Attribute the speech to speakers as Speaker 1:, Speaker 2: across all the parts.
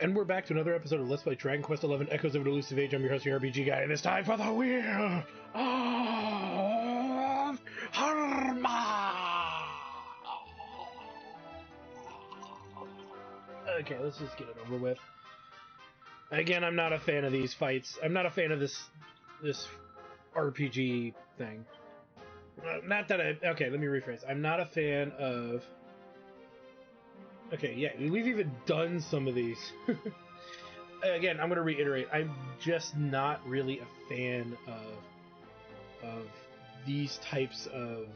Speaker 1: And we're back to another episode of Let's Play Dragon Quest XI Echoes of an Elusive Age. I'm your host, your RPG guy, and it's time for the Wheel of Harnma! Okay, let's just get it over with. Again, I'm not a fan of these fights. I'm not a fan of this RPG thing. Not that I... Okay, let me rephrase. I'm not a fan of... Okay, yeah, we've even done some of these. Again, I'm going to reiterate, I'm just not really a fan of these types of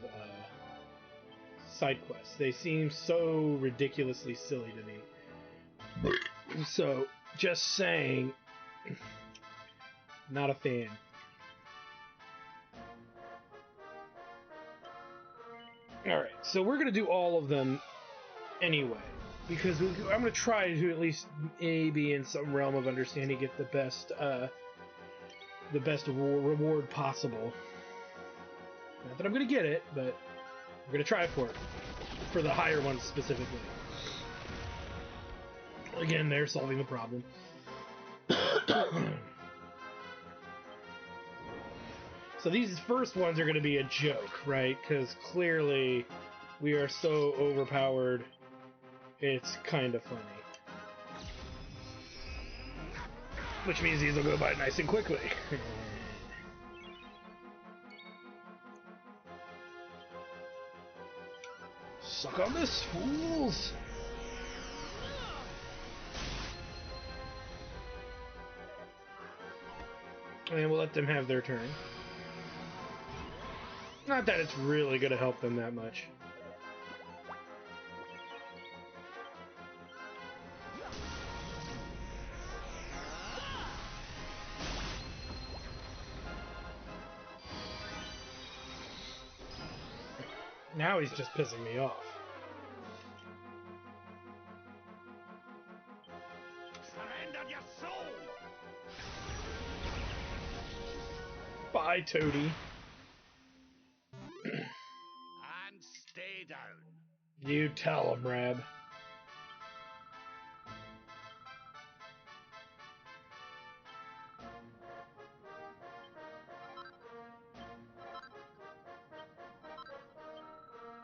Speaker 1: side quests. They seem so ridiculously silly to me. So, just saying, not a fan. Alright, so we're going to do all of them anyway. Because I'm going to try to at least maybe in some realm of understanding get the best reward possible. Not that I'm going to get it, but I'm going to try for it. For the higher ones specifically. Again, they're solving the problem. So these first ones are going to be a joke, right? Because clearly we are so overpowered. It's kind of funny. Which means these will go by nice and quickly. Suck on this, fools! And we'll let them have their turn. Not that it's really going to help them that much. Now he's just pissing me off.
Speaker 2: Surrender your soul!
Speaker 1: Bye, Toady.
Speaker 2: And stay down.
Speaker 1: You tell him, Rab.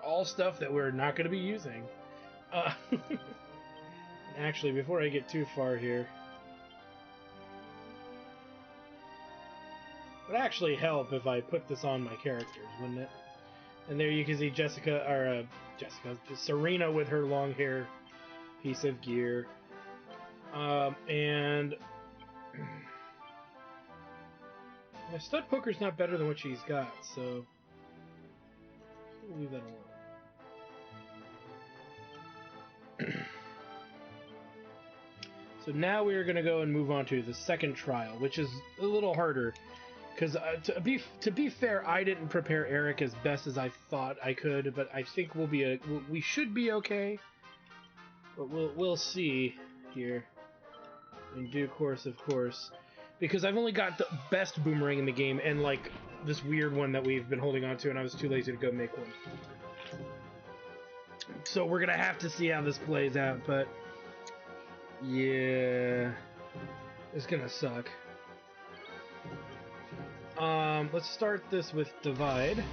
Speaker 1: All stuff that we're not going to be using. Actually, before I get too far here, it would actually help if I put this on my characters, wouldn't it? And there you can see Serena with her long hair piece of gear. And my stud poker's not better than what she's got, so we'll leave that alone. So now we are going to go and move on to the second trial, which is a little harder. Because to be fair, I didn't prepare Eric as best as I thought I could, but I think we should be okay. But we'll see here in due course, of course, because I've only got the best boomerang in the game and like this weird one that we've been holding on to, and I was too lazy to go make one. So we're gonna have to see how this plays out, but yeah, it's gonna suck. Let's start this with Divide.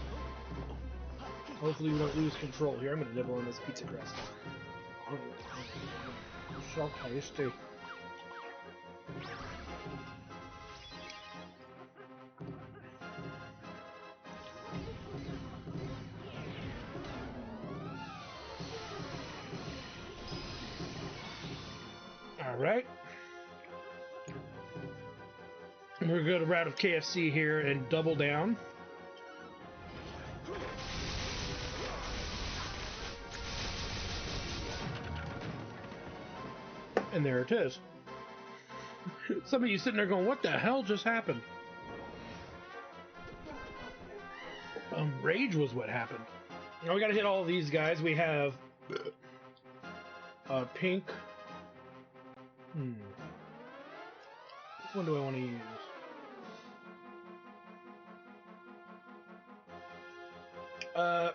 Speaker 1: Hopefully we don't lose control here. I'm gonna nibble on this pizza crust. Oh, so tasty. Alright. We're going to go the route of KFC here and double down. And there it is. Some of you sitting there going, what the hell just happened? Rage was what happened. Now we gotta hit all of these guys. We have pink. Which one do I want to use? I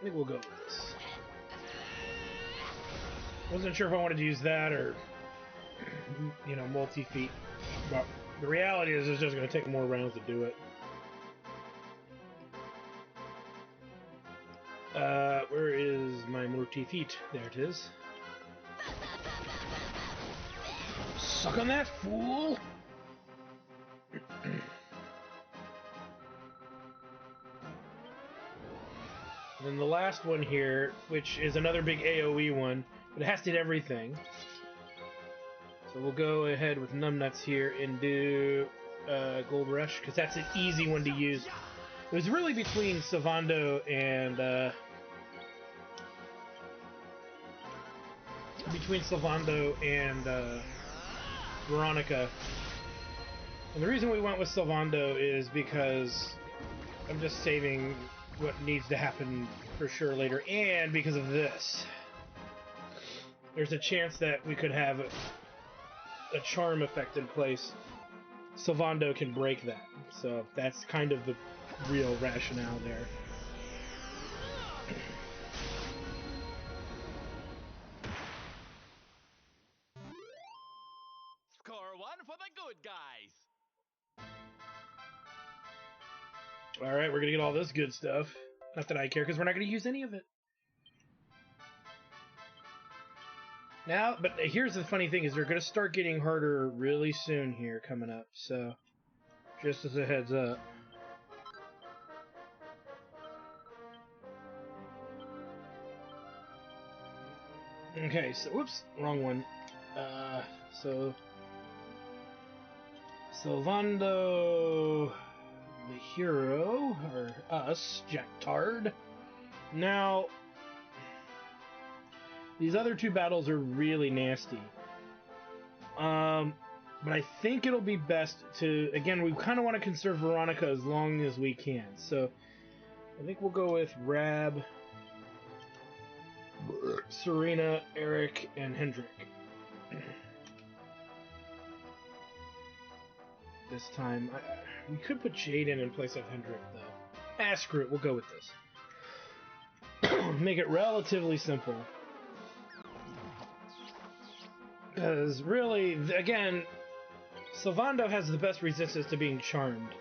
Speaker 1: think we'll go with this. Wasn't sure if I wanted to use that or you know, multi-feet. But the reality is it's just going to take more rounds to do it. Where is my multi-feet? There it is. Suck on that, fool! And then the last one here, which is another big AoE one, but it has to hit everything. So we'll go ahead with Numbnuts here and do Gold Rush, because that's an easy one to use. It was really between Sylvando and Veronica. And the reason we went with Sylvando is because I'm just saving what needs to happen for sure later, and because of this. There's a chance that we could have a charm effect in place. Sylvando can break that, so that's kind of the real rationale there.
Speaker 2: Score one for the good guys.
Speaker 1: Alright, we're gonna get all this good stuff. Not that I care, because we're not gonna use any of it. Now, but here's the funny thing, is they're gonna start getting harder really soon here coming up, so just as a heads up. Okay, so whoops, wrong one. So Sylvando the hero, or us, Jack Tard. Now, these other two battles are really nasty. But I think it'll be best to, again, we kind of want to conserve Veronica as long as we can. So I think we'll go with Rab, Serena, Eric, and Hendrik. This time, we could put Jaden in place of Hendrik, though. Screw it, we'll go with this. Make it relatively simple. Because really, again, Sylvando has the best resistance to being charmed.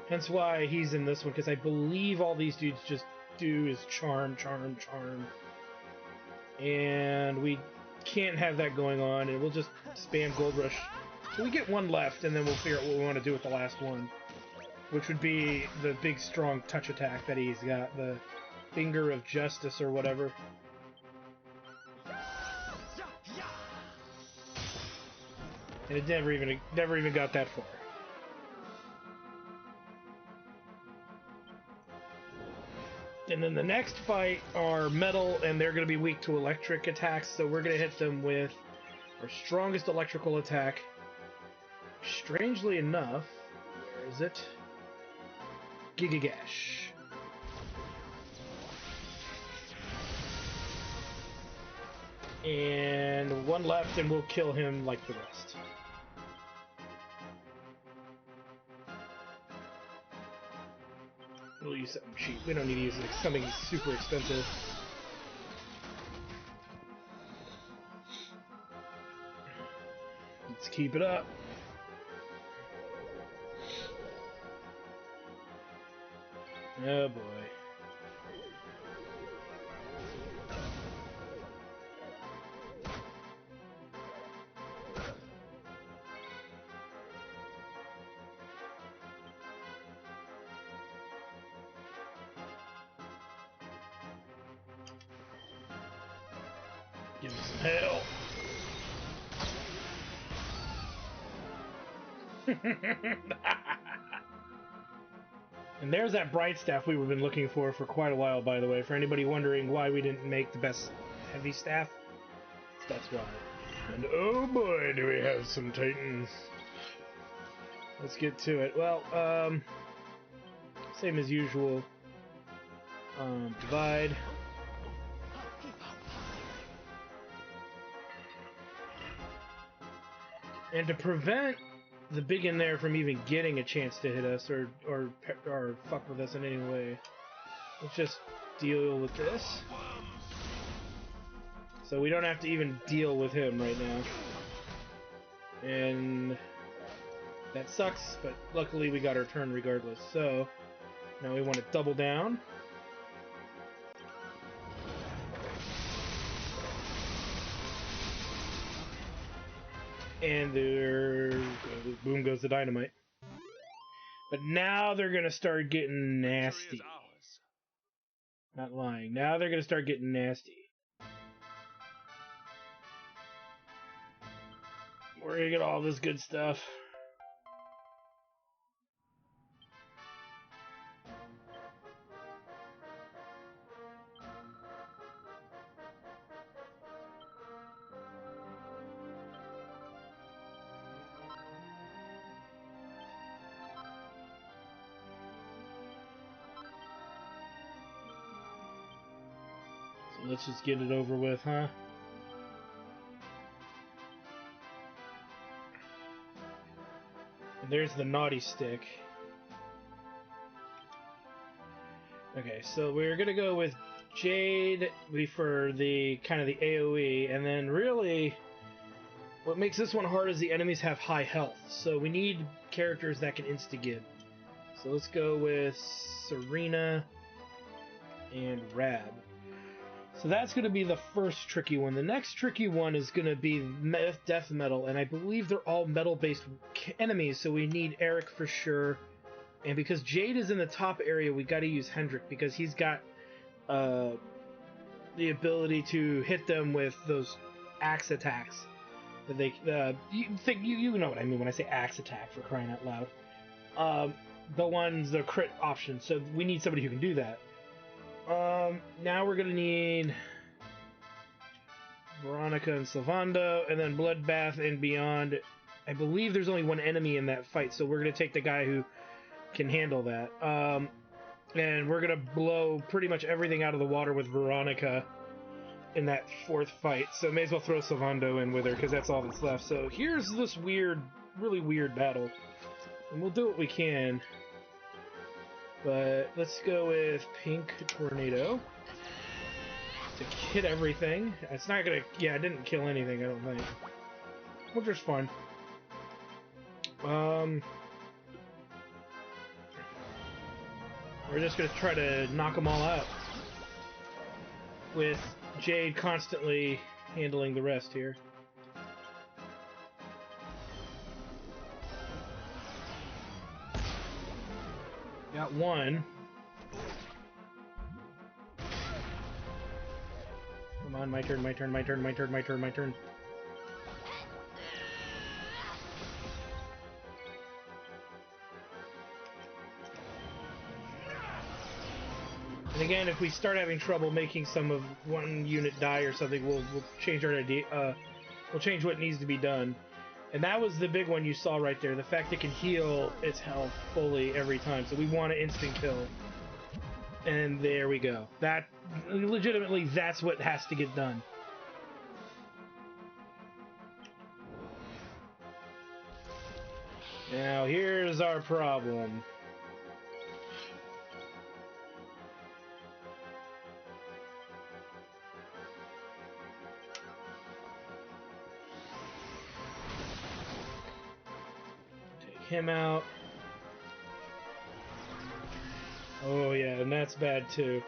Speaker 1: Hence why he's in this one, because I believe all these dudes just do is charm, charm, charm. And we can't have that going on, and we'll just spam Gold Rush. So we get one left, and then we'll figure out what we want to do with the last one. Which would be the big, strong touch attack that he's got. The Finger of Justice or whatever. And it never even got that far. And then the next fight are metal, and they're going to be weak to electric attacks, so we're going to hit them with our strongest electrical attack. Strangely enough, where is it? Gigagash. And one left, and we'll kill him like the rest. We'll use something cheap. We don't need to use something super expensive. Let's keep it up. Oh boy. Give me some hell. And there's that bright staff we've been looking for quite a while, by the way. For anybody wondering why we didn't make the best heavy staff, that's why. And oh boy, do we have some titans. Let's get to it. Well, same as usual. Divide. And to prevent the big in there from even getting a chance to hit us or fuck with us in any way, let's just deal with this. So we don't have to even deal with him right now. And that sucks, but luckily we got our turn regardless. So now we want to double down. And there, boom goes the dynamite. But now they're gonna start getting nasty. Not lying. Now they're gonna start getting nasty. We're gonna get all this good stuff. So let's just get it over with, huh? And there's the naughty stick. Okay, so we're gonna go with Jade for the kind of the AoE, and then really what makes this one hard is the enemies have high health, so we need characters that can insta-give. So let's go with Serena and Rab. So that's going to be the first tricky one. The next tricky one is going to be Death Metal, and I believe they're all metal-based enemies, so we need Eric for sure. And because Jade is in the top area, we got to use Hendrik, because he's got the ability to hit them with those axe attacks. That they you know what I mean when I say axe attack, for crying out loud. The crit option. So we need somebody who can do that. Now we're gonna need Veronica and Sylvando, and then Bloodbath and Beyond. I believe there's only one enemy in that fight, so we're gonna take the guy who can handle that. And we're gonna blow pretty much everything out of the water with Veronica in that fourth fight. So may as well throw Sylvando in with her, because that's all that's left. So here's this really weird battle. And we'll do what we can. But let's go with Pink Tornado to hit everything. It's not gonna... Yeah, it didn't kill anything, I don't think. Which is fun. We're just gonna try to knock them all out, with Jade constantly handling the rest here. Got one. Come on, my turn, my turn, my turn, my turn, my turn, my turn. And again, if we start having trouble making one unit die or something, we'll change our idea. We'll change what needs to be done. And that was the big one you saw right there. The fact it can heal its health fully every time. So we want to instant kill. And there we go. That, legitimately, that's what has to get done. Now, here's our problem. Him out. Oh yeah, and that's bad too.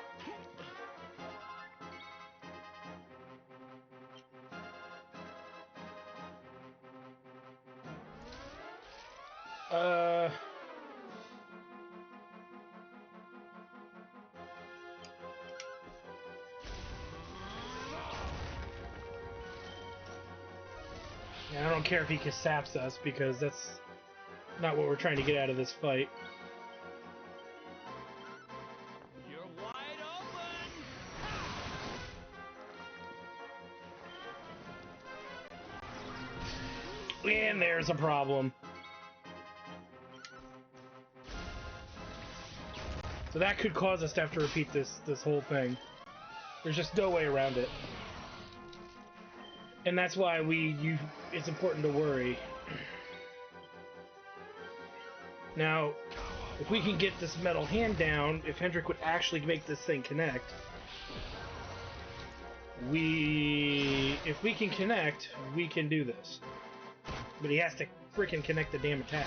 Speaker 1: Yeah, I don't care if he casaps us, because that's not what we're trying to get out of this fight.
Speaker 2: You're wide open.
Speaker 1: And there's a problem. So that could cause us to have to repeat this whole thing. There's just no way around it. And that's why it's important to worry. Now, if we can get this metal hand down, if Hendrik would actually make this thing connect, if we can connect, we can do this. But he has to freaking connect the damn attack.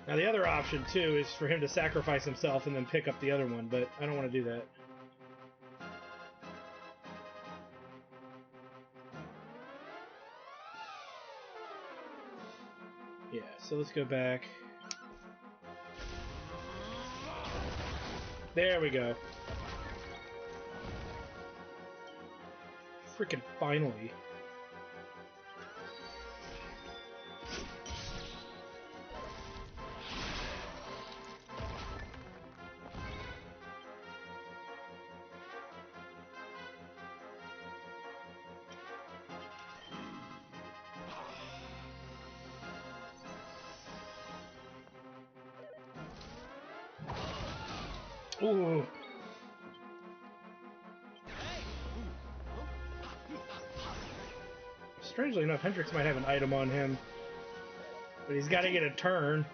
Speaker 1: Now the other option, too, is for him to sacrifice himself and then pick up the other one, but I don't want to do that. Yeah, so let's go back. There we go. Freaking finally. Ooh. Strangely enough, Hendrix might have an item on him. But he's got to get a turn.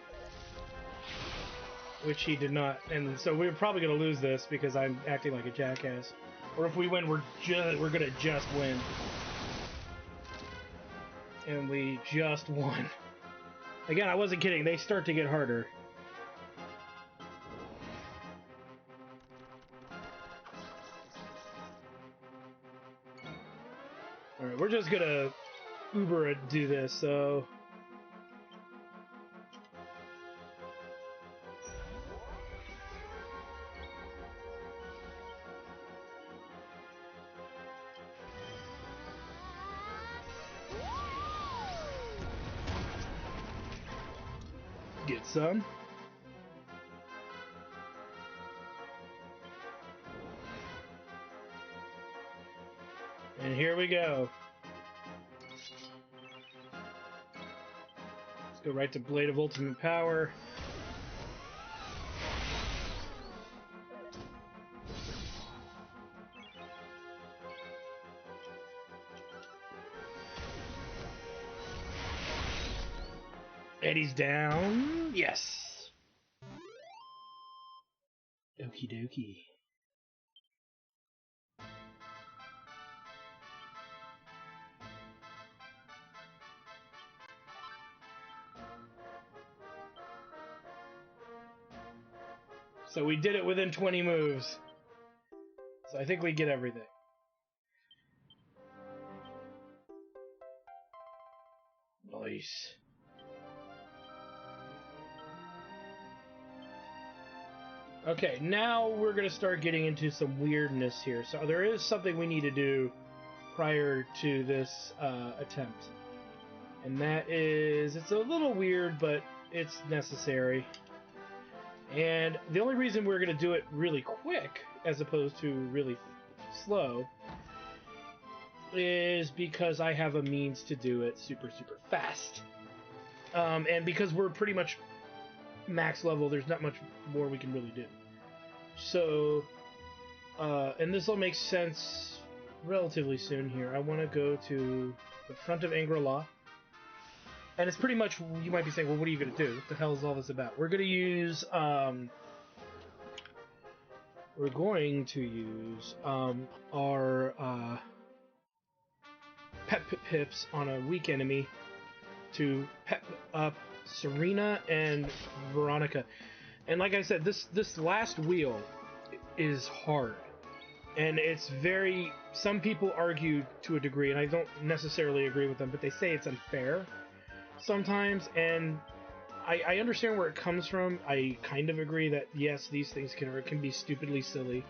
Speaker 1: Which he did not. And so we're probably going to lose this because I'm acting like a jackass. Or if we win, we're going to just win. And we just won. Again, I wasn't kidding. They start to get harder. Alright, we're just going to Uber do this, so... Get some. And here we go. Let's go right to Blade of Ultimate Power. And he's down. Yes. Okie dokie. So we did it within 20 moves. So I think we get everything. Nice. Okay, now we're going to start getting into some weirdness here. So there is something we need to do prior to this attempt. And that is, it's a little weird, but it's necessary. And the only reason we're going to do it really quick, as opposed to really slow, is because I have a means to do it super, super fast. And because we're pretty much max level, there's not much more we can really do. So, and this will make sense relatively soon here. I want to go to the front of Angri-La. And it's pretty much, you might be saying, well, what are you going to do? What the hell is all this about? We're going to use, our, pep pips on a weak enemy to pep up Serena and Veronica. And like I said, this last wheel is hard. And it's very... Some people argue to a degree, and I don't necessarily agree with them, but they say it's unfair sometimes, and I understand where it comes from. I kind of agree that, yes, these things can be stupidly silly.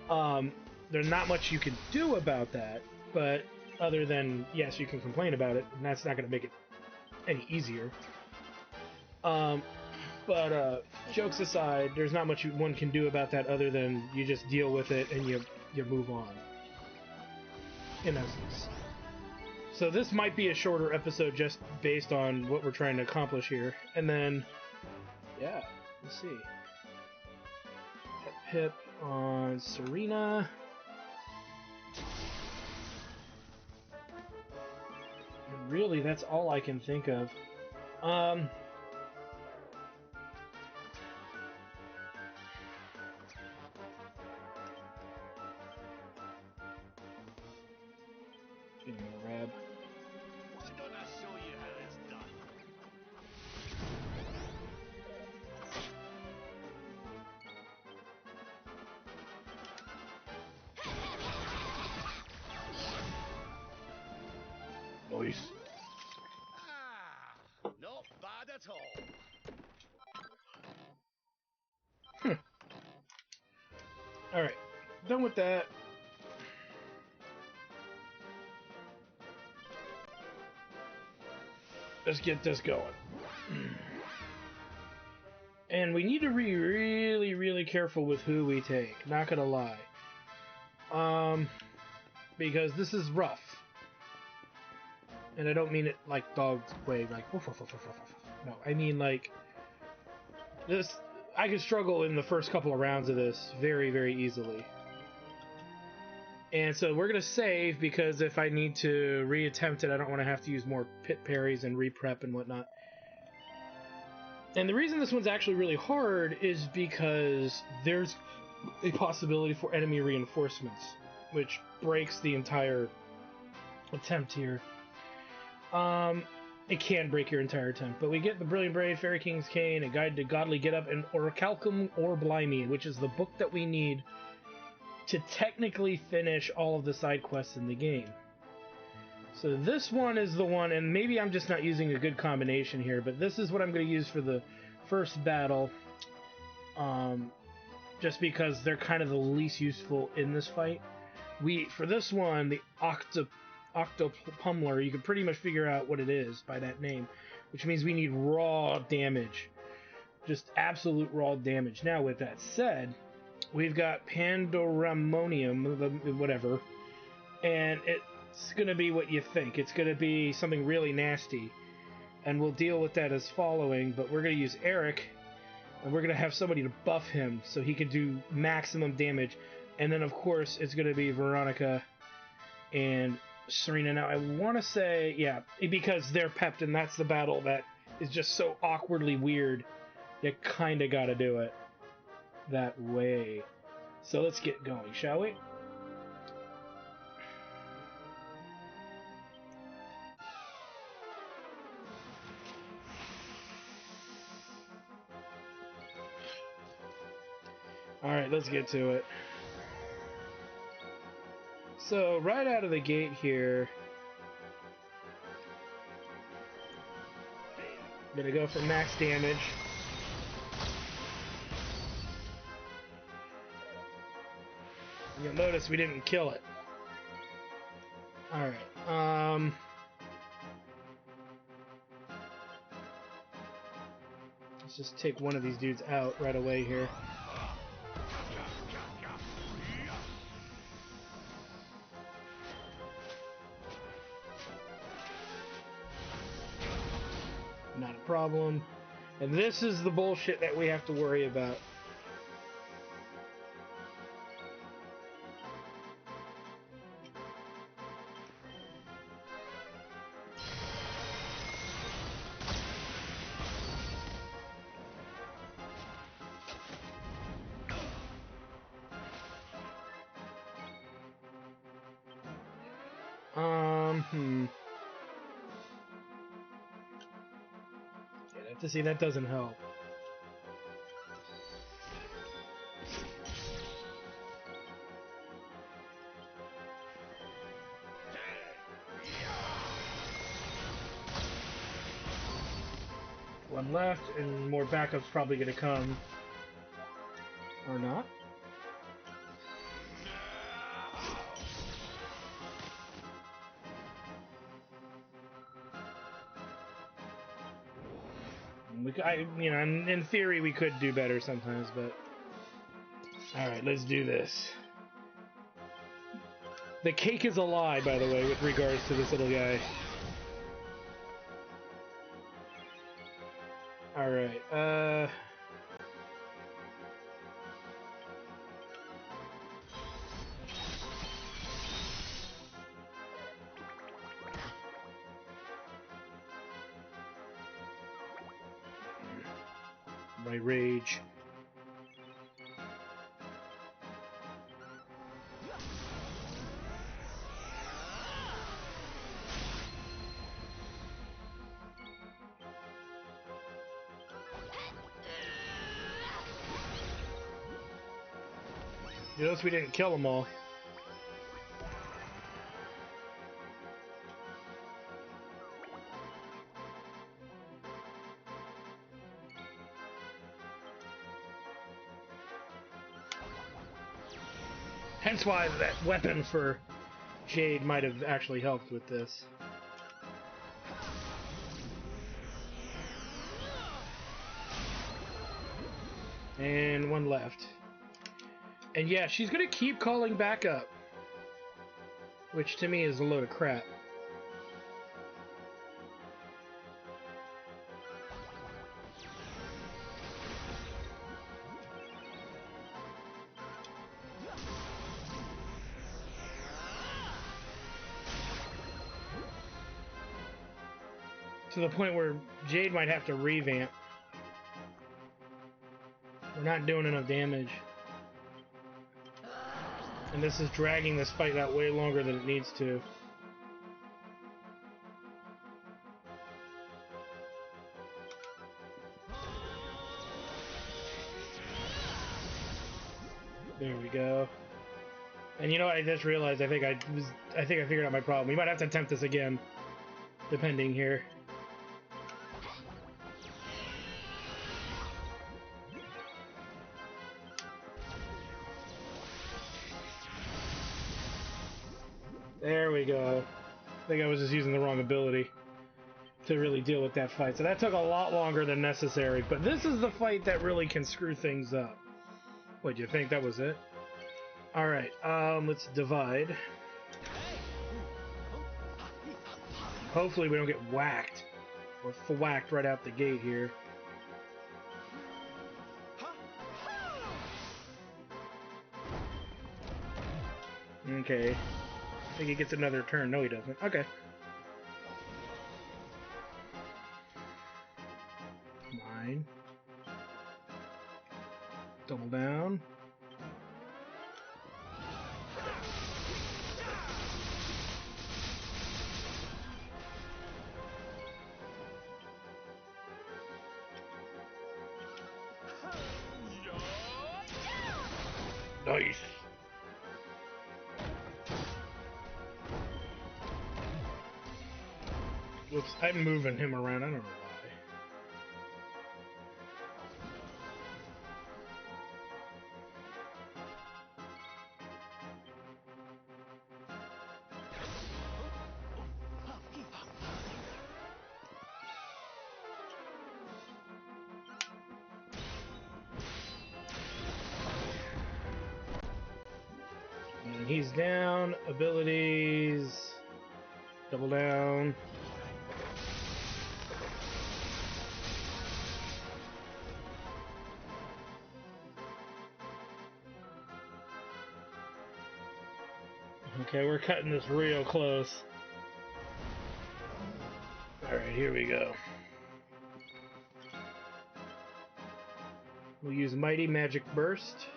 Speaker 1: There's not much you can do about that, but other than, yes, you can complain about it, and that's not going to make it any easier. But jokes aside, there's not much one can do about that other than you just deal with it and you move on, in essence. So this might be a shorter episode just based on what we're trying to accomplish here. And then, yeah, let's see. Pip on Serena. And really, that's all I can think of. Getting a rab. voice.
Speaker 2: Not bad at all.
Speaker 1: Alright, done with that. Let's get this going. And we need to be really, really careful with who we take, not gonna lie. Because this is rough. And I don't mean it like dog's way, like woof, woof, woof, woof, woof. No, I mean like this. I could struggle in the first couple of rounds of this very, very easily. And so we're gonna save because if I need to reattempt it, I don't want to have to use more pit parries and reprep and whatnot. And the reason this one's actually really hard is because there's a possibility for enemy reinforcements, which breaks the entire attempt here. It can break your entire attempt, but we get the Brilliant Brave, Fairy King's Cane, A Guide to Godly Get Up, and Orichalcum or Blimey, which is the book that we need to technically finish all of the side quests in the game. So this one is the one, and maybe I'm just not using a good combination here, but this is what I'm going to use for the first battle, just because they're kind of the least useful in this fight. For this one, the Octopummler, you can pretty much figure out what it is by that name, which means we need raw damage. Just absolute raw damage. Now, with that said, we've got Pandoremonium, whatever, and it's going to be what you think. It's going to be something really nasty, and we'll deal with that as following, but we're going to use Eric, and we're going to have somebody to buff him so he can do maximum damage, and then, of course, it's going to be Veronica and Serena. Now, I want to say, yeah, because they're pepped, and that's the battle that is just so awkwardly weird, you kind of got to do it that way. So let's get going, shall we? Alright, let's get to it. So, right out of the gate here, I'm gonna go for max damage. You'll notice we didn't kill it. Alright, let's just take one of these dudes out right away here. Not a problem. And this is the bullshit that we have to worry about. To see, that doesn't help. One left, and more backup's probably gonna come. Or not. In theory, we could do better sometimes, but... Alright, let's do this. The cake is a lie, by the way, with regards to this little guy. Alright, my rage. You notice we didn't kill them all. Hence why that weapon for Jade might have actually helped with this. And one left. And yeah, she's gonna keep calling back up. Which to me is a load of crap. To the point where Jade might have to revamp. We're not doing enough damage. And this is dragging this fight out way longer than it needs to. There we go. And you know what, I just realized I think I figured out my problem. We might have to attempt this again. Depending here. There we go. I think I was just using the wrong ability to really deal with that fight. So that took a lot longer than necessary. But this is the fight that really can screw things up. What, do you think that was it? Alright, let's divide. Hopefully we don't get whacked. Or thwacked right out the gate here. Okay. I think he gets another turn. No, he doesn't. Okay. 9. Double down. Nice. Whoops, I'm moving him around. I don't know why. And he's down. Abilities. Double down. Okay, we're cutting this real close. Alright, here we go. We'll use Mighty Magic Burst.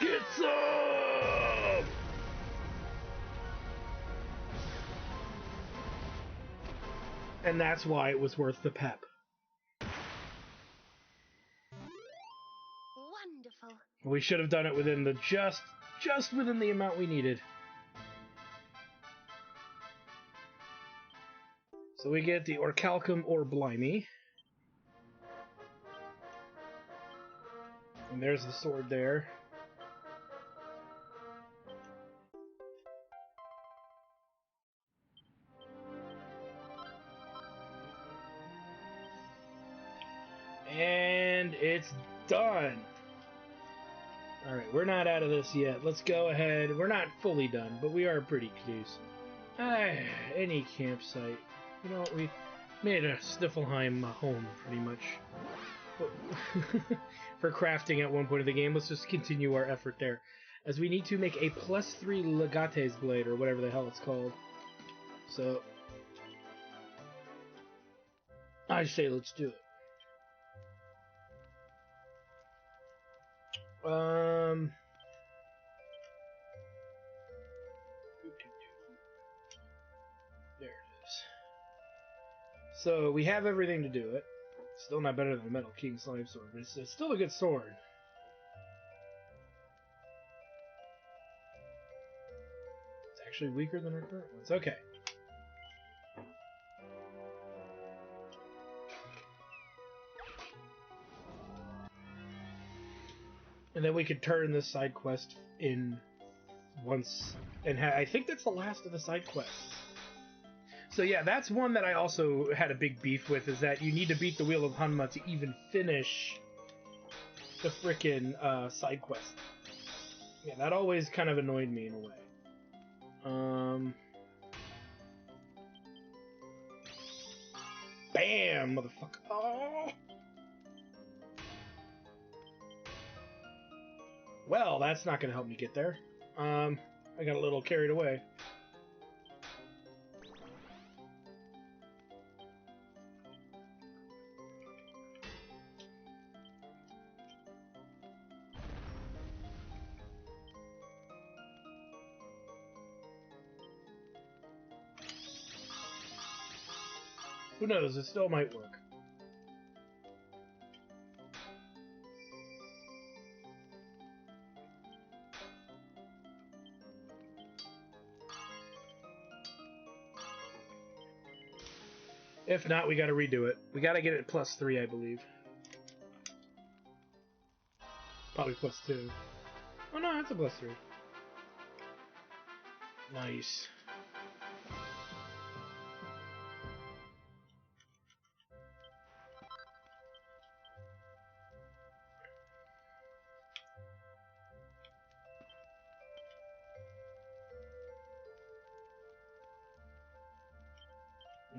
Speaker 1: Get some! And that's why it was worth the pep.
Speaker 3: Wonderful.
Speaker 1: We should have done it within the just within the amount we needed. So we get the Orichalcum or Blimey. And there's the sword there. And it's done. Alright, we're not out of this yet. Let's go ahead. We're not fully done, but we are pretty close. Any campsite. You know what, we made a Sniffelheim home, pretty much. For crafting at one point of the game. Let's just continue our effort there. As we need to make a +3 Legate's Blade, or whatever the hell it's called. So, I say let's do it. There it is. So we have everything to do it. Still not better than the Metal King Slime Sword, but it's still a good sword. It's actually weaker than our current ones. Okay. And then we could turn this side quest in once, and I think that's the last of the side quests. So yeah, that's one that I also had a big beef with, is that you need to beat the Wheel of Hanma to even finish the frickin' side quest. Yeah, that always kind of annoyed me in a way. Bam, motherfucker. Oh! Well, that's not gonna help me get there. I got a little carried away. Who knows, it still might work. If not, we gotta redo it. We gotta get it +3, I believe. Probably +2. Oh no, that's a +3. Nice.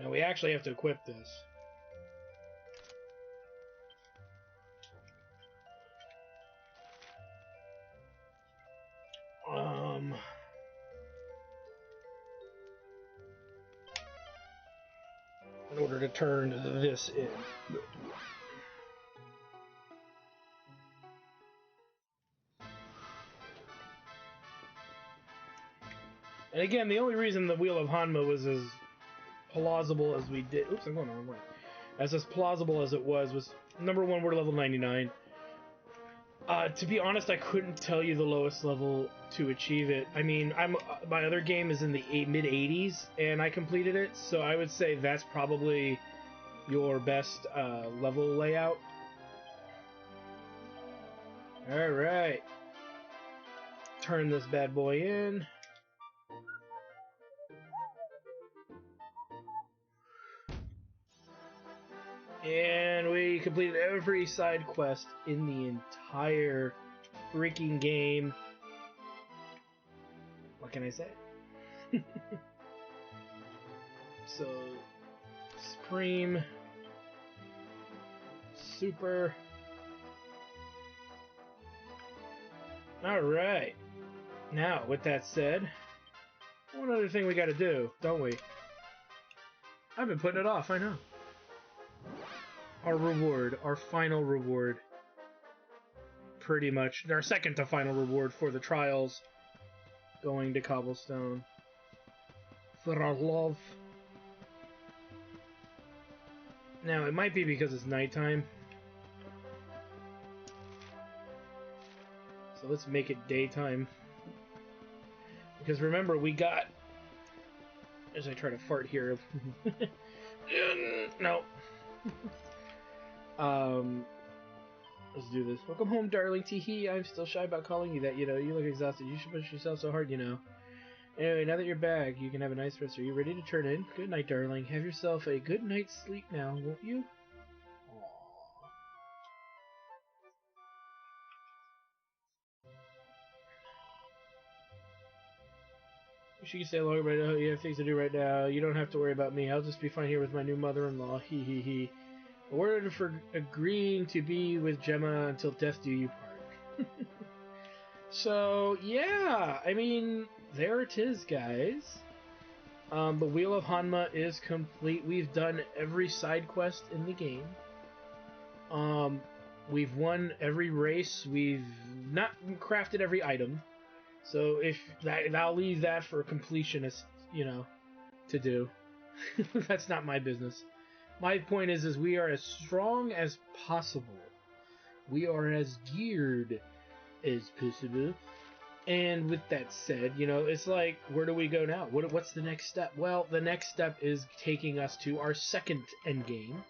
Speaker 1: Now we actually have to equip this. In order to turn this in. And again, the only reason the Wheel of Hanma was as plausible as we did... Oops, I'm going the wrong way. As plausible as it was number one, we're level 99. To be honest, I couldn't tell you the lowest level to achieve it. I mean, my other game is in the mid-80s, and I completed it, so I would say that's probably your best level layout. Alright. Turn this bad boy in. And we completed every side quest in the entire freaking game. What can I say? So, Supreme, Super. Alright. Now, with that said, one other thing we gotta do, don't we? I've been putting it off, I know. Our reward, our final reward. Pretty much, our second to final reward for the trials. Going to Cobblestone. For our love. Now, it might be because it's nighttime. So let's make it daytime. Because remember, we got... As I try to fart here. No. Let's do this. Welcome home, darling. Teehee. I'm still shy about calling you that, you know. You look exhausted. You should push yourself so hard, you know. Anyway, now that you're back, you can have a nice rest. Are you ready to turn in? Good night, darling. Have yourself a good night's sleep now, won't you? Wish you could stay longer, but you have things to do right now. You don't have to worry about me. I'll just be fine here with my new mother-in-law. Hee hee hee. A word for agreeing to be with Gemma until death do you part. So, yeah. I mean, there it is, guys. The Wheel of Hanma is complete. We've done every side quest in the game. We've won every race. We've not crafted every item. So if I'll leave that for completionists, you know, to do. That's not my business. My point is we are as strong as possible. We are as geared as possible. And with that said, you know, it's like, where do we go now? What's the next step? Well, the next step is taking us to our second end game,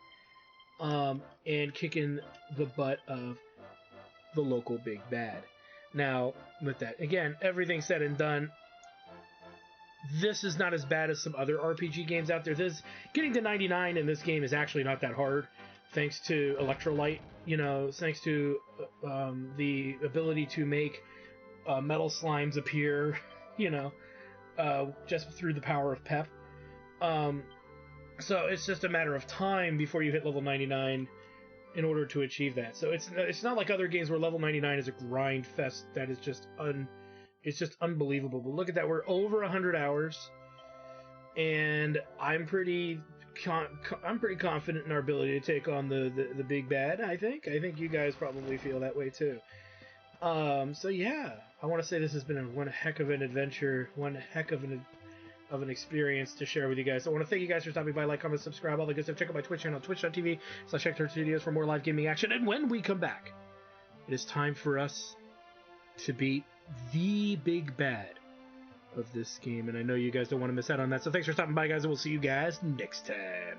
Speaker 1: and kicking the butt of the local big bad. Now, with that, again, everything said and done, this is not as bad as some other RPG games out there. Getting to 99 in this game is actually not that hard, thanks to Electrolyte. You know, thanks to the ability to make metal slimes appear. You know, just through the power of Pep. So it's just a matter of time before you hit level 99 in order to achieve that. So it's not like other games where level 99 is a grind fest that is just it's just unbelievable. But look at that, we're over 100 hours, and I'm pretty confident in our ability to take on the big bad. I think you guys probably feel that way too. So yeah, I want to say this has been one heck of an adventure, one heck of an experience to share with you guys. So I want to thank you guys for stopping by. Like, comment, subscribe, all the good stuff. Check out my Twitch channel, twitch.tv/HectorStudios for more live gaming action. And when we come back, it is time for us to beat the big bad of this game. And I know you guys don't want to miss out on that. So thanks for stopping by, guys, and we'll see you guys next time.